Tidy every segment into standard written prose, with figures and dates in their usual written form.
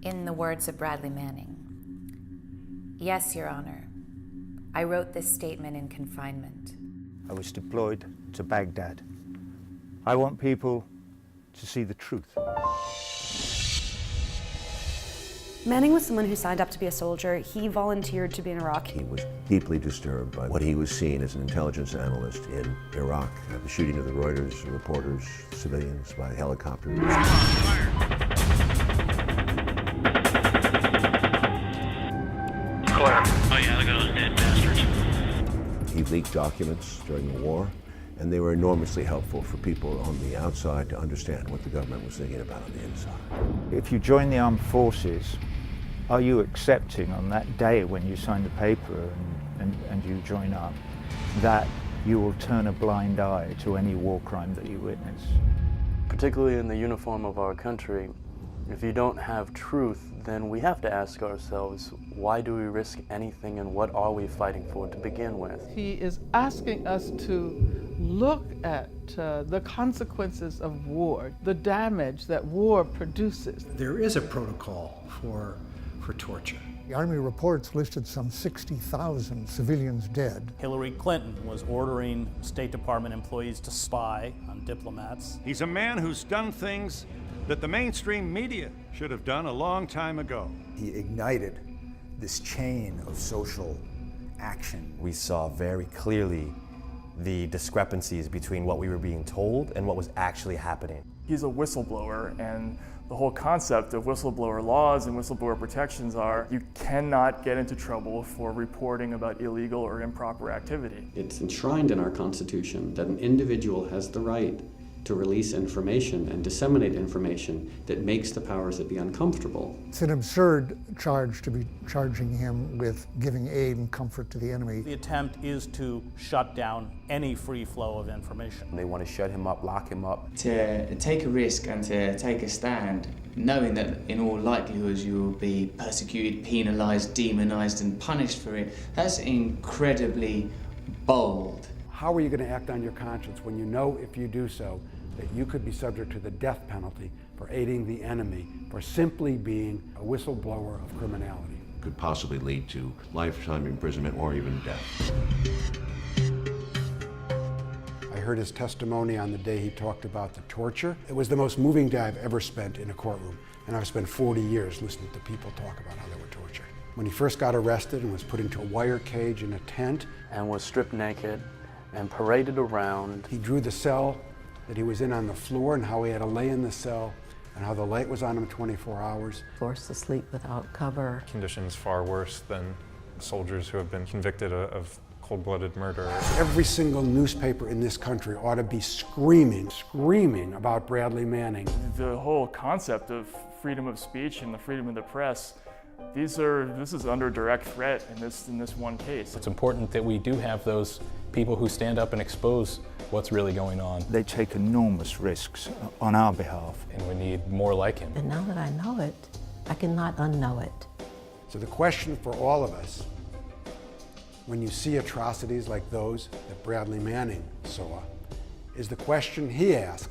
In the words of Bradley Manning, "Yes, Your Honor, I wrote this statement in confinement. I was deployed to Baghdad. I want people to see the truth." Manning was someone who signed up to be a soldier. He volunteered to be in Iraq. He was deeply disturbed by what he was seeing as an intelligence analyst in Iraq, the shooting of the Reuters reporters, civilians by helicopters. Clear. Oh yeah, look at those dead bastards. He leaked documents during the war, and they were enormously helpful for people on the outside to understand what the government was thinking about on the inside. If you join the armed forces, are you accepting on that day when you sign the paper and you join up that you will turn a blind eye to any war crime that you witness? Particularly in the uniform of our country, if you don't have truth, then we have to ask ourselves, why do we risk anything and what are we fighting for to begin with? He is asking us to look at the consequences of war, the damage that war produces. There is a protocol for torture. The Army reports listed some 60,000 civilians dead. Hillary Clinton was ordering State Department employees to spy on diplomats. He's a man who's done things that the mainstream media should have done a long time ago. He ignited this chain of social action. We saw very clearly the discrepancies between what we were being told and what was actually happening. He's a whistleblower, and the whole concept of whistleblower laws and whistleblower protections are you cannot get into trouble for reporting about illegal or improper activity. It's enshrined in our Constitution that an individual has the right to release information and disseminate information that makes the powers that be uncomfortable. It's an absurd charge to be charging him with giving aid and comfort to the enemy. The attempt is to shut down any free flow of information. They want to shut him up, lock him up. To take a risk and to take a stand, knowing that in all likelihood you will be persecuted, penalized, demonized, and punished for it, that's incredibly bold. How are you going to act on your conscience when you know if you do so that you could be subject to the death penalty for aiding the enemy, for simply being a whistleblower of criminality? Could possibly lead to lifetime imprisonment or even death. I heard his testimony on the day he talked about the torture. It was the most moving day I've ever spent in a courtroom, and I've spent 40 years listening to people talk about how they were tortured. When he first got arrested and was put into a wire cage in a tent, and was stripped naked and paraded around. He drew the cell that he was in on the floor and how he had to lay in the cell and how the light was on him 24 hours. Forced to sleep without cover. Conditions far worse than soldiers who have been convicted of cold-blooded murder. Every single newspaper in this country ought to be screaming about Bradley Manning. The whole concept of freedom of speech and the freedom of the press, this is under direct threat in this one case. It's important that we do have those people who stand up and expose what's really going on. They take enormous risks on our behalf. And we need more like him. And now that I know it, I cannot unknow it. So the question for all of us, when you see atrocities like those that Bradley Manning saw, is the question he asked.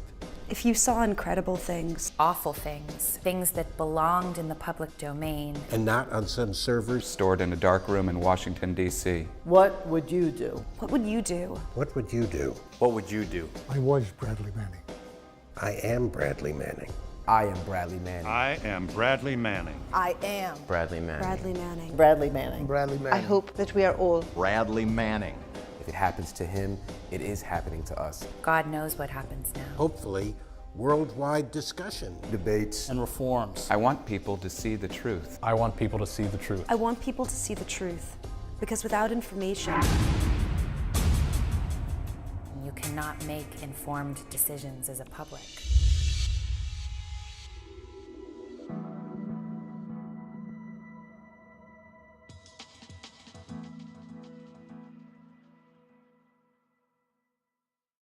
If you saw incredible things, awful things, things that belonged in the public domain, and not on some servers stored in a dark room in Washington, D.C. What would you do? What would you do? What would you do? What would you do? I was Bradley Manning. I am Bradley Manning. I am Bradley Manning. I am Bradley Manning. I am Bradley Manning. Bradley Manning. Bradley Manning. Bradley Manning. I hope that we are all Bradley Manning. If it happens to him, it is happening to us. God knows what happens now. Hopefully, worldwide discussion, debates, and reforms. I want people to see the truth. I want people to see the truth. I want people to see the truth, because without information, you cannot make informed decisions as a public.